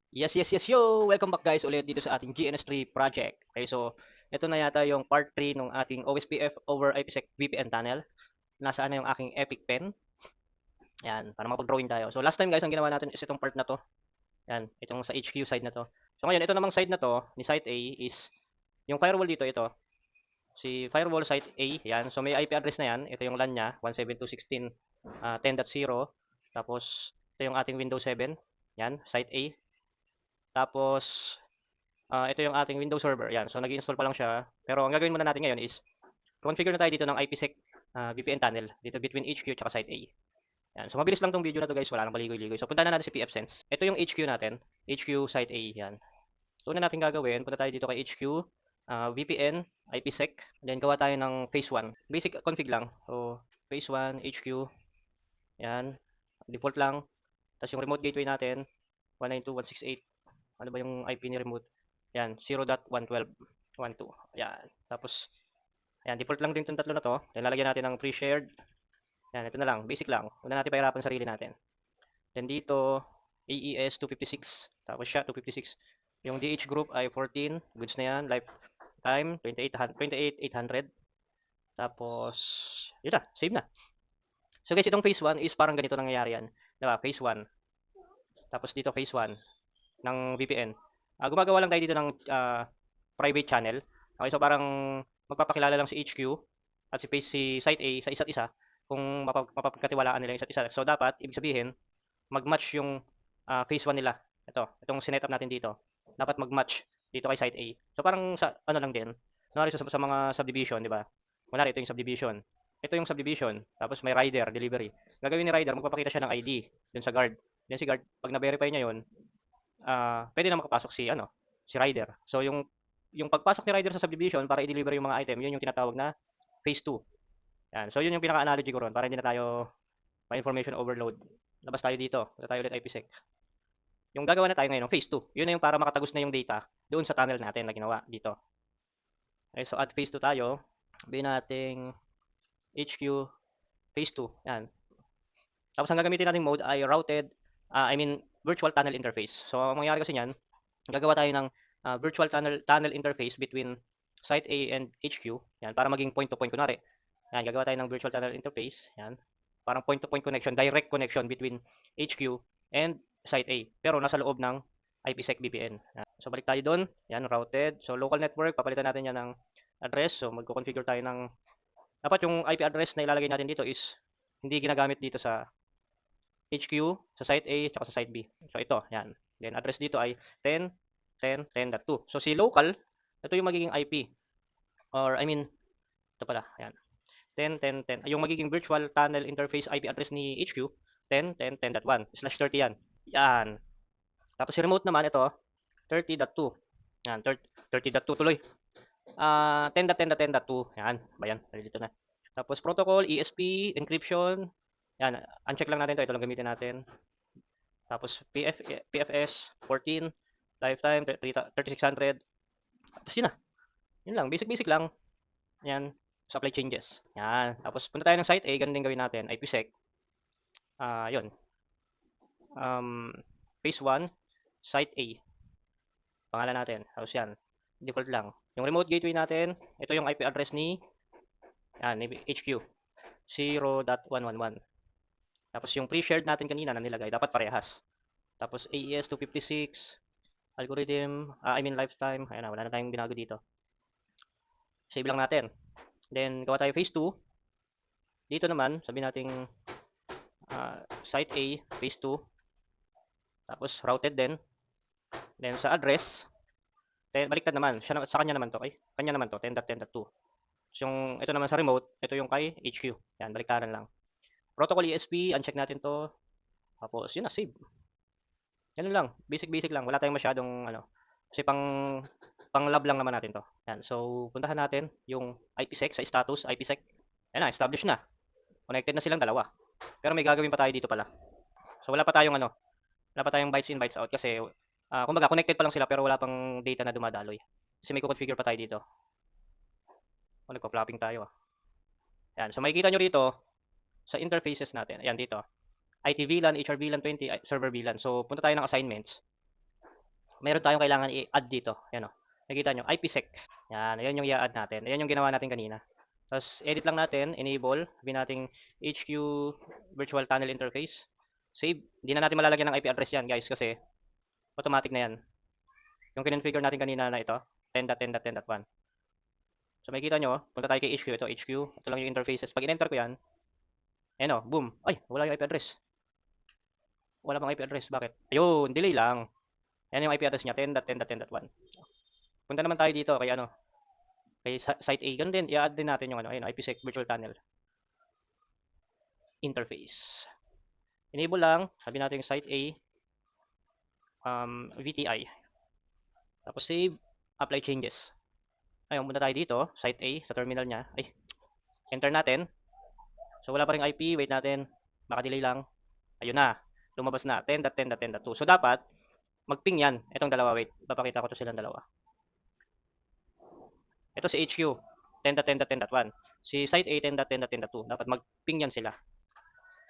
Yes, yo! Welcome back guys ulit dito sa ating GNS3 project. Okay, so ito na yata yung part 3 ng ating OSPF over IPsec VPN tunnel. Nasaan na yung aking Epic Pen? Yan, para makapag-drawing tayo. So last time guys, ang ginawa natin is itong part na to. Yan, itong sa HQ side na to. So ngayon, ito namang side na to, ni site A is yung firewall dito, ito. Si firewall site A, yan. So may IP address na yan. Ito yung LAN niya, 172.16.10.0. Tapos, ito yung ating Windows 7. Yan, site A. Tapos, ito yung ating Windows Server. Yan. So, nag-install pa lang siya. Pero ang gagawin muna natin ngayon is, configure na tayo dito ng IPsec VPN tunnel dito between HQ at site A. Yan. So, mabilis lang tong video na to guys. Wala nang paligoy-ligoy. So, punta na natin si pfSense. Ito yung HQ natin. HQ site A. Yan. So, una natin gagawin, punta tayo dito kay HQ, VPN, IPsec. Then, gawa tayo ng phase 1. Basic config lang. So, phase 1, HQ. Yan. Default lang. Tapos yung remote gateway natin, 192.168. Ano ba yung IP ni remote? Yan, 0.112.12. Yan. Tapos, ayan, default lang din itong tatlo na to. Then, lalagyan natin ng pre-shared. Yan, ito na lang. Basic lang. Huwag na natin pahirapan sarili natin. Then, dito, AES 256. Tapos siya, 256. Yung DH group ay 14. Goods na yan. Lifetime, 28,800. Tapos, yun na. Save na. So, guys, itong phase 1 is parang ganito nangyayari yan. Diba? Phase 1. Tapos, dito phase 1 ng VPN. Gumagawa lang tayo dito ng private channel. Okay, so parang magpapakilala lang si HQ at si Site A sa isa't isa kung mapapagkatiwalaan nila yung isa't isa. So dapat, ibig sabihin, mag-match yung phase 1 nila. Itong sinetup natin dito. Dapat mag-match dito kay Site A. So parang sa ano lang din. Kunwari sa mga subdivision, di ba? Kunwari ito yung subdivision. Ito yung subdivision. Tapos may rider, delivery. Gagawin ni rider, magpapakita siya ng ID dun sa guard. Then si guard, pag na-verify niya yon, pwede na makapasok si rider. So yung pagpasok ni rider sa subdivision para i-deliver yung mga item, yun yung tinatawag na phase 2. Yan. So yun yung pinaka-analogy ko ron para hindi na tayo ma-information overload. Labas tayo dito. Wala tayo ulit IPsec. Yung gagawa na tayo ngayon, phase 2. Yun na yung para makatagos na yung data doon sa tunnel natin na ginawa dito. Okay, so at phase 2 tayo. Sabihin nating HQ phase 2. Yan. Tapos ang gagamitin nating mode ay virtual tunnel interface. So ang mangyayari kasi niyan, gagawa tayo ng virtual tunnel interface between site A and HQ. Yan, para maging point to point kunwari. Yan, gagawa tayo ng virtual tunnel interface. Yan. Parang point to point connection, direct connection between HQ and site A. Pero nasa loob ng IPsec VPN. Yan. So balik tayo doon. Yan, routed. So local network, papalitan natin yan ng address. So magko-configure tayo ng dapat yung IP address na ilalagay natin dito is hindi ginagamit dito sa HQ, sa site A, at sa site B. So ito, yan. Then address dito ay 10, 10, 10.2. So si local, ito yung magiging IP. Ito pala, yan. 10, 10, 10. Yung magiging virtual tunnel interface IP address ni HQ, 10, 10, 10.1, /30 yan. Yan. Tapos si remote naman, ito, 30.2. Yan, 30.2 tuloy. 10.10.10.2. Yan, ba yan? Dito na. Tapos protocol, ESP, encryption. Yan, uncheck lang natin to. Ito lang gamitin natin. Tapos PFS 14, lifetime 3600. Tapos yun na. Yun lang, basic lang. Yan, supply changes. Yan. Tapos punta tayo ng site A, ganun din gawin natin, IPsec. Yun. Phase 1, site A. Pangalan natin. Tapos yan, default lang. Yung remote gateway natin, ito yung IP address ni HQ. 0.111. Tapos yung pre-shared natin kanina na nilagay, dapat parehas. Tapos AES 256, algorithm, lifetime. Ayan na, wala na tayong binago dito. Save lang natin. Then, gawa tayo phase 2. Dito naman, sabihin nating site A, phase 2. Tapos, routed din. Then, sa address, baliktad naman. Sa kanya naman to. Kanya naman to, 10.10.2. So, ito naman sa remote, ito yung kay HQ. Yan, baliktaran lang. Protocol ESP, uncheck natin to. Tapos, yun na, save. Ganun lang, basic lang. Wala tayong masyadong kasi pang lab lang naman natin to. Yan, so puntahan natin yung IPsec sa status, IPsec. Yan na, established na. Connected na silang dalawa. Pero may gagawin pa tayo dito pala. So wala pa tayong bytes in, bytes out kasi kumbaga connected pa lang sila pero wala pang data na dumadaloy. Kasi may configure pa tayo dito. Nagpa-flopping tayo. Yan, so makikita nyo rito sa interfaces natin. Ayan dito. IT VLAN, HR VLAN 20, server VLAN. So punta tayo ng assignments. meron tayong kailangan i-add dito. Yan o. Nakikita nyo, IPsec. Yan, ayan yung i-add natin. Ayan yung ginawa natin kanina. Tapos, edit lang natin, enable. Sabihin natin HQ virtual tunnel interface. Save. Hindi na natin malalagyan ng IP address yan, guys, kasi automatic na yan. Yung kinonfigure natin kanina na ito, 10.10.10.1. So, makikita nyo, punta tayo kay HQ. Ito, HQ. Ito lang yung interfaces. Pag in-enter ko yan, ayan o, boom. Ay, wala yung IP address. Wala pang IP address. Bakit? Ayun, delay lang. Ayan yung IP address niya, 10.10.10.1. Punta naman tayo dito kay ano, kay site A. Ganun din, i-add din natin yung ano, ayun, IPsec virtual tunnel interface. Enable lang, sabi natin yung site A, VTI. Tapos save, apply changes. Ayun, punta tayo dito, site A, sa terminal niya. Ay, enter natin. So wala pa ring IP, wait natin. Baka delay lang. Ayun na, lumabas na, 10.10.10.2. So dapat, mag-ping yan. Itong dalawa, wait. Papakita ko to silang dalawa. Ito si HQ, 10.10.10.1. Si site A, 10.10.10.2. Dapat mag-ping yan sila.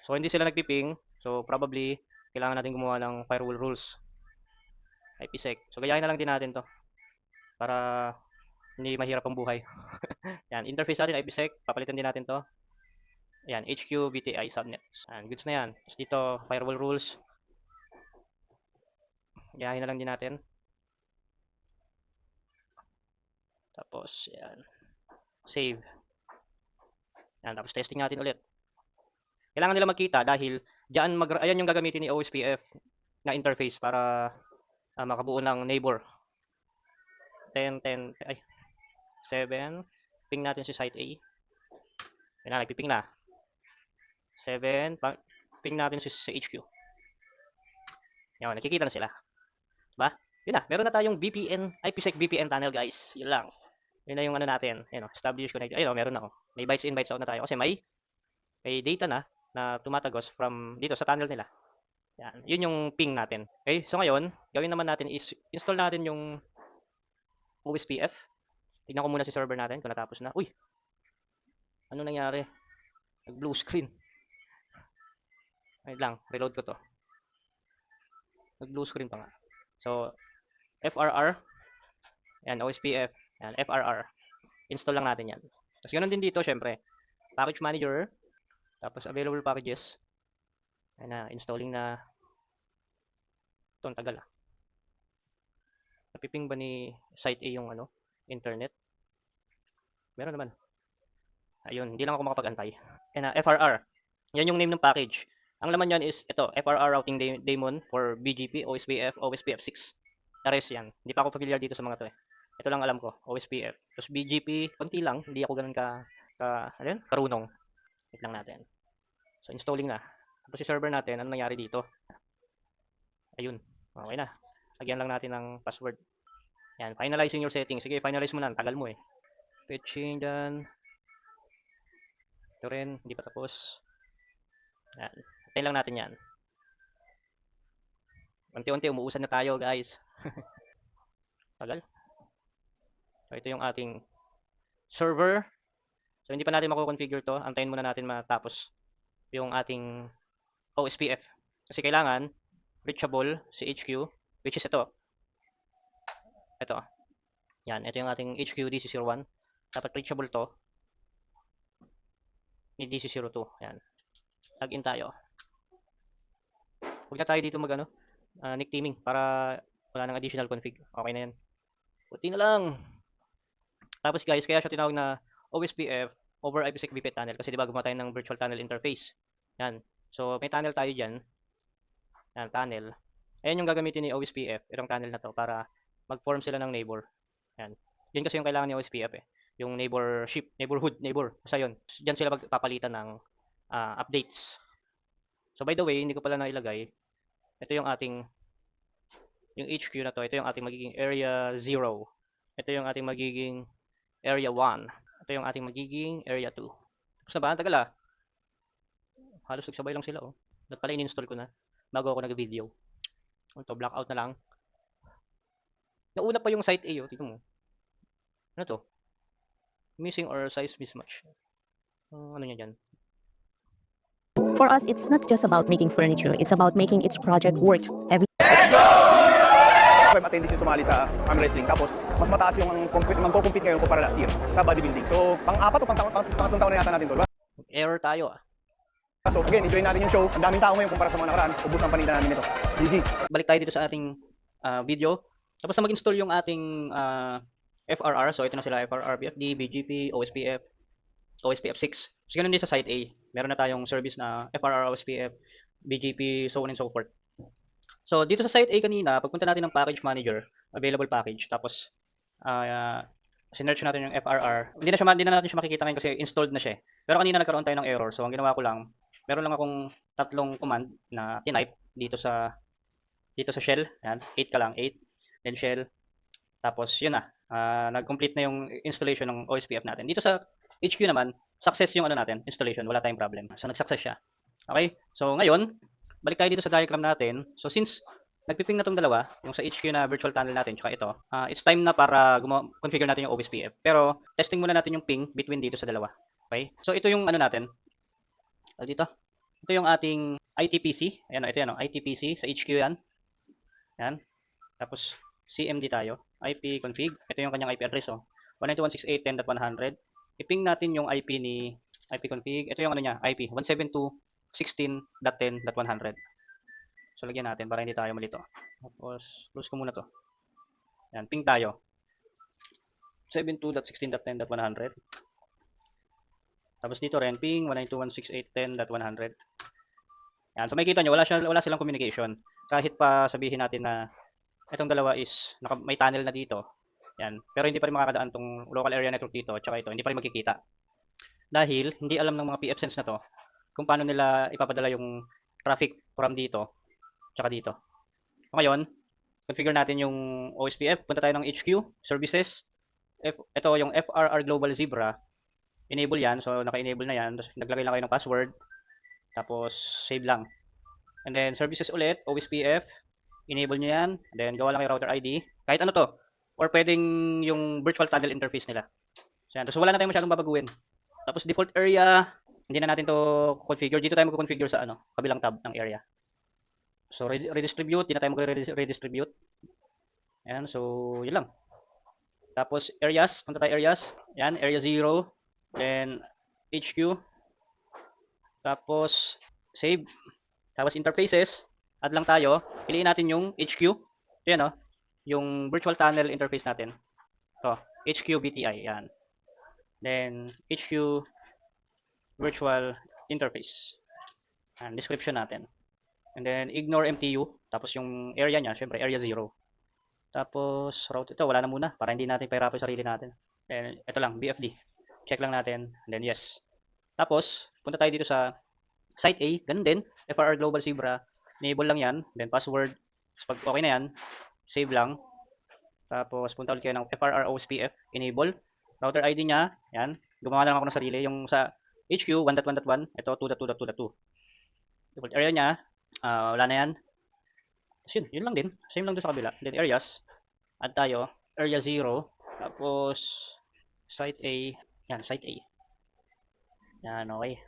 So, hindi sila nagpiping. So, probably, kailangan natin gumawa ng firewall rules. IPsec. So, gayahin na lang din natin to. Para hindi mahirap ang buhay. Yan, interface natin IPsec. Papalitan din natin to. Yan, HQ VTI subnets. Yan, goods na yan. Tapos dito, firewall rules. Gayahin na lang din natin. Tapos, yan. Save. Yan, tapos testing natin ulit. Kailangan nila magkita dahil diyan ayan yung gagamitin ni OSPF na interface para makabuo ng neighbor. 10, 10, ay, 7. Ping natin si site A. Yan na, nagpiping na. 7. Ping natin si HQ. Yan, nakikita na sila. Diba? Yun na, meron na tayong VPN, IPsec VPN tunnel, guys. Yun lang. Yun na yung ano natin. Ayun, establish connect. Ayun, meron na ako. May bytes in, bytes out na tayo. Kasi may data na tumatagos from dito sa tunnel nila. Yan. Yun yung ping natin. Okay, so ngayon, gawin naman natin is install natin yung OSPF. Tignan ko muna si server natin kung natapos na. Uy! Ano nangyari? Nag-blue screen. Wait lang, reload ko to. Nag-blue screen pa nga. So, FRR. Yan, OSPF. Yan, FRR. Install lang natin yan. Tapos ganun din dito, syempre. Package manager. Tapos available packages. Yan na, installing na. Ito, ang tagal ah. Napiping ba ni site A yung ano, internet? Meron naman. Ayun, hindi lang ako makapag-antay. Yan na, FRR. Yan yung name ng package. Ang laman yan is ito, FRR routing daemon for BGP, OSPF, OSPF6. Ares yan. Hindi pa ako familiar dito sa mga to eh. Ito lang alam ko, OSPF. Tapos BGP, konti lang. Hindi ako ganun ano yun? Karunong. Wait lang natin. So, installing na. Tapos si server natin, ano nangyari dito? Ayun. Okay na. Lagyan lang natin ng password. Yan, finalizing your settings. Sige, finalize mo na. Tagal mo eh. Fetching dyan. Ito rin, hindi pa tapos. Yan. Hintayin lang natin yan. Unti-unti, umuusan na tayo, guys. Tagal. So, ito yung ating server. So, hindi pa natin mako-configure to. Antayin muna natin matapos yung ating OSPF. Kasi kailangan, reachable si HQ, which is ito. Ito. Yan, ito yung ating HQ DC01. Dapat reachable to. Ni DC02. Yan. Login tayo. Huwag na tayo dito mag nick teaming para wala nang additional config. Okay na yan. Buti na lang. Tapos guys, kaya siya tinawag na OSPF over IPsec VPN tunnel kasi di ba gumawa tayo ng virtual tunnel interface. Yan. So may tunnel tayo diyan. Yan, tunnel. Ayan yung gagamitin ni OSPF, itong tunnel na to para mag-form sila ng neighbor. Yan. Yan kasi yung kailangan ni OSPF eh. Yung neighborhood, neighbor. Basta yun. Diyan sila magpapalitan ng updates. So by the way, hindi ko pala nailagay. Ito yung ating yung HQ na to. Ito yung ating magiging area 0. Ito yung ating magiging area 1. Ito yung ating magiging area 2. Tapos na ba? Ang tagal ah. Halos nagsabay lang sila oh. Dapat pala in-install ko na bago ako nag-video. Ito, blackout na lang. Nauna pa yung site A oh. Dito mo. Ano to? Missing or size mismatch. Ano niya dyan? For us, it's not just about making furniture. It's about making each project work every I'm tendency sumali sa arm wrestling. Tapos, mas mataas yung magko-compete ngayon kumpara last year sa bodybuilding. So, pang-apat o pangatlong taon na yata natin to, diba? Error tayo. So, again, enjoy natin yung show. Ang daming tao ngayon kumpara sa mga nakaraan. Ubus ang paninda natin ito. GG. Balik tayo dito sa ating video. Tapos na mag-install yung ating FRR. So, ito na sila, FRR, BFD, BGP, OSPF, OSPF6. So, ganun din sa Site A. Meron na tayong service na FRR, OSPF, BGP, so on and so forth. So, dito sa Site A kanina, pagpunta natin ng package manager, available package, tapos sinearch natin yung FRR. Hindi na natin siya makikita ngayon kasi installed na siya. Pero kanina nagkaroon tayo ng error. So, ang ginawa ko lang, meron lang akong tatlong command na tinype dito sa shell. Yan, 8 ka lang, 8. Then shell. Tapos, yun na. Nag-complete na yung installation ng OSPF natin. Dito sa HQ naman, success yung natin, installation. Wala tayong problem. So, nag-success siya. Okay? So, ngayon, balik tayo dito sa diagram natin. So, since nagpiping na tong dalawa, yung sa HQ na virtual tunnel natin, tsaka ito, it's time na para configure natin yung OSPF. Pero, testing muna natin yung ping between dito sa dalawa. Okay? So, ito yung natin. Dito. Ito yung ating ITPC. Ayan, ito yan, ITPC sa HQ yan. Yan. Tapos, CMD tayo. IP config. Ito yung kanyang IP address, 192.168.10.100. I-ping natin yung IP ni IP config. Ito yung niya, IP 172.16.10.100. So, lagyan natin para hindi tayo malito. Tapos, close ko muna to. Yan, ping tayo. 72.16.10.100. Tapos dito rin, ping 192.168.10.100. Yan, so makikita nyo, wala silang communication. Kahit pa sabihin natin na itong dalawa is may tunnel na dito. Yan, pero hindi pa rin makakadaan tong local area network dito, tsaka ito, hindi pa rin magkikita. Dahil hindi alam ng mga PF Sense na to kung paano nila ipapadala yung traffic from dito tsaka dito. So, ngayon, configure natin yung OSPF. Punta tayo ng HQ, Services. Ito yung FRR Global Zebra. Enable yan. So, naka-enable na yan. Tapos, naglagay lang kayo ng password. Tapos, save lang. And then, Services ulit, OSPF. Enable nyo yan. Then, gawa lang kayo router ID. Kahit ano to. Or pwedeng yung virtual tunnel interface nila. So, yan. Tapos, wala na tayong masyadong babaguhin. Tapos, default area. Hindi na natin to configure. Dito tayo mag-configure sa kabilang tab ng area. So, redistribute. Hindi na tayo mag-redistribute. Ayan. So, yun lang. Tapos, areas. Punta tayo areas. Ayan. Area 0. Then, HQ. Tapos, save. Tapos, interfaces. Add lang tayo. Piliin natin yung HQ. Ito yan, yung virtual tunnel interface natin. Ito. HQ BTI. Yan. Then, HQ virtual interface. Yan. Description natin. And then, ignore MTU. Tapos, yung area niya, syempre, area 0. Tapos, route ito. Wala na muna. Para hindi natin pahirapan yung sarili natin. Then, ito lang. BFD. Check lang natin. And then, yes. Tapos, punta tayo dito sa Site A. Ganun din. FRR Global Zebra. Enable lang yan. Then, password. Pag okay na yan, save lang. Tapos, punta ulit kayo ng FRR OSPF. Enable. Router ID niya. Yan. Gumawa lang ako ng sarili. Yung sa HQ, 1.1.1. Ito, 2.2.2.2. Default area niya. Wala na yan. Tapos yun lang din. Same lang doon sa kabila. Then, areas. Add tayo. Area 0. Tapos, Site A. Yan, Site A. Yan, okay.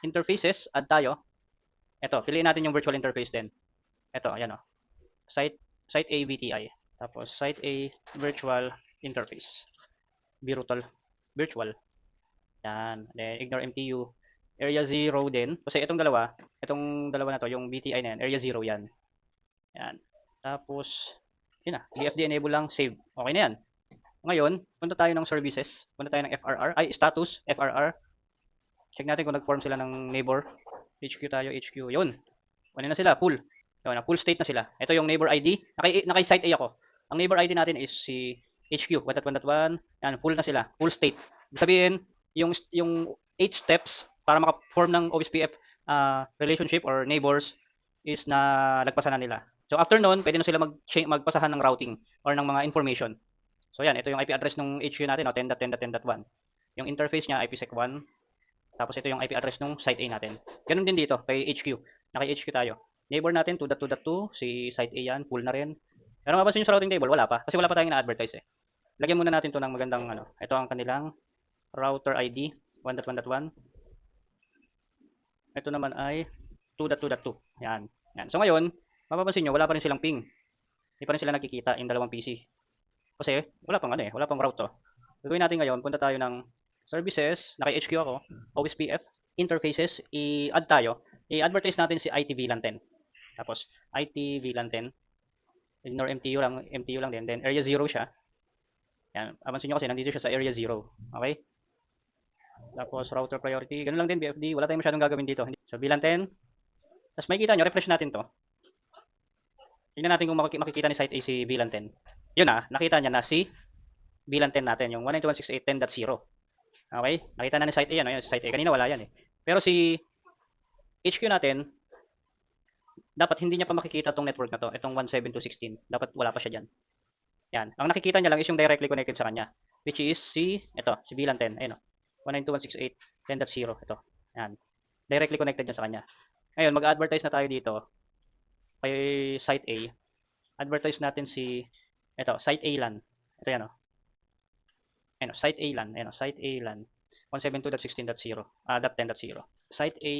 Interfaces, add tayo. Ito, piliin natin yung virtual interface din. Ito, ayan Site A VTI. Tapos, Site A virtual interface. Virtual. Yan. Then, ignore MTU. Area 0 din. Kasi itong dalawa na to, yung VTI na yan, area 0 yan. Yan. Tapos, yun na. BFD enable lang, save. Okay na yan. Ngayon, punta tayo ng services. Punta tayo ng FRR. Status, FRR. Check natin kung nag-form sila ng neighbor. HQ tayo, HQ. Yun. Ano na sila? Full. Yun, full state na sila. Ito yung neighbor ID. Naka-site A ako. Ang neighbor ID natin is si HQ. 1.1.1. Yan, full na sila. Full state. Ibig sabihin, yung 8 steps para maka-form ng OSPF relationship or neighbors is na lagpasan na nila. So, after nun, pwede na sila magpasahan ng routing or ng mga information. So, yan. Ito yung IP address ng HQ natin, 10.10.10.1. Yung interface niya, IPsec1. Tapos, ito yung IP address ng Site A natin. Ganun din dito, kay HQ. Naka-HQ tayo. Neighbor natin, 2.2.2. Si Site A yan, full na rin. Pero mapapansin nyo sa routing table, wala pa. Kasi wala pa tayong na-advertise Lagyan muna natin to ng magandang Ito ang kanilang router ID, 1.1.1. Ito naman ay 2.2.2. Yan. So, ngayon, mapapansin nyo, wala pa rin silang ping. Hindi pa rin sila nagkikita yung dalawang PC. Kasi wala pang ano eh, wala pang route to. Gagawin natin ngayon, punta tayo ng services, naka-HQ ako, OSPF, interfaces, i-add tayo. I-advertise natin si IT VLAN 10. Tapos IT VLAN 10, ignore MTU lang din. Then area 0 siya. Yan, abansin nyo kasi nandito siya sa area 0. Okay? Tapos router priority, ganun lang din BFD, wala tayong masyadong gagawin dito. So VLAN 10. Tapos makikita nyo, refresh natin to. Tingnan natin kung makikita ni site A si VLAN 10. Yun nakita niya na si VLAN 10 natin, yung 192.168.10.0. Okay? Nakita na ni site A yan, yung site A. Kanina wala yan eh. Pero si HQ natin, dapat hindi niya pa makikita tong network na to, itong 172.16. Dapat wala pa siya dyan. Yan. Ang nakikita niya lang is yung directly connected sa kanya, which is si VLAN 10. Ayun 192.168.10.0. Ito. Yan. Directly connected yan sa kanya. Ngayon, mag-advertise na tayo dito kay site A. Advertise natin si site A LAN. Ito yan site A LAN. Site A LAN 172.16.0. .10.0. Site A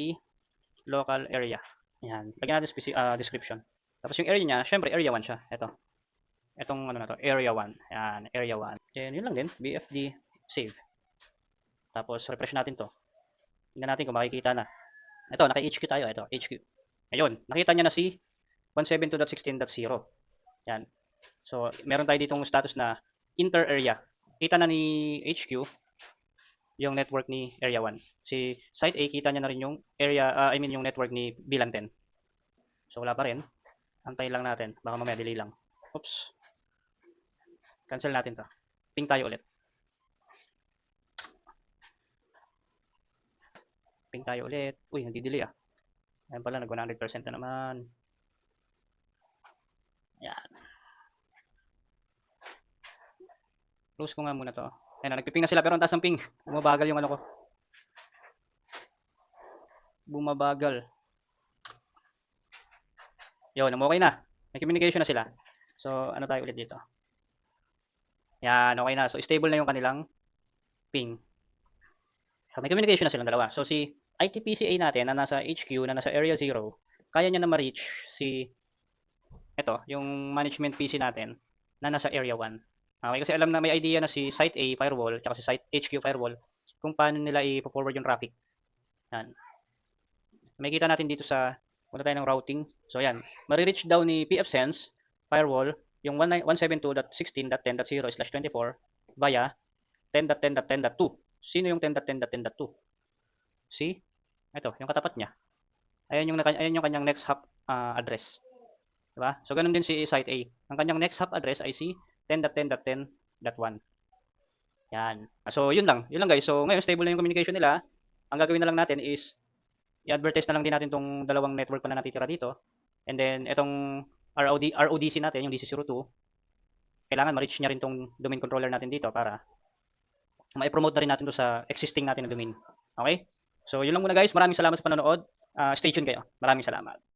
local area. Yan. Lagyan natin description. Tapos yung area niya, syempre area 1 siya. Itong area 1. Yan, area 1. And yun lang din, BFD save. Tapos refresh natin to. Tingnan natin kung makikita na. Ito, naka-HQ tayo. Ito, HQ. Ayun, nakita niya na si 172.16.0. Yan. So, meron tayo ditong status na inter area. Kita na ni HQ yung network ni area 1. Si site A, kita niya na rin yung area, yung network ni VLAN 10. So, wala pa rin. Antayin lang natin. Baka mamaya delay lang. Oops. Cancel natin to. Ping tayo ulit. Ping tayo ulit. Uy, nagdi-delay Ayan pala, nag 100% na naman. Ayan. Close ko nga muna to. Ayan, nagpiping na sila pero ang taas ng ping. Bumabagal yung ko. Bumabagal. Yun, okay na. May communication na sila. So, ano tayo ulit dito? Yan, okay na. So, stable na yung kanilang ping. So, may communication na silang dalawa. So, si ITPCA natin na nasa HQ, na nasa area 0, kaya niya na ma-reach si yung management PC natin na nasa area 1. Okay, kasi alam na may idea na si site A firewall at si site HQ firewall kung paano nila i-forward yung traffic. Yan. Makikita natin dito sa punta tayo ng routing. So yan, ma-reach daw ni pfSense firewall yung 172.16.10.0/24 via 10.10.10.2. Sino yung 10.10.10.2? Si yung katapat niya. Ayan yung kanyang next hop address. Diba? So ganun din si site A. Ang kanyang next hop address ay si 10.10.10.1. Yan. So yun lang guys. So ngayon stable na yung communication nila. Ang gagawin na lang natin is i-advertise na lang din natin tong dalawang network pa na natitira dito. And then itong RODC natin, yung DC02, kailangan ma-reach niya rin tong domain controller natin dito para ma-promote na rin natin to sa existing natin na domain. Okay? So yun lang muna guys. Maraming salamat sa panonood. Stay tuned kayo. Maraming salamat.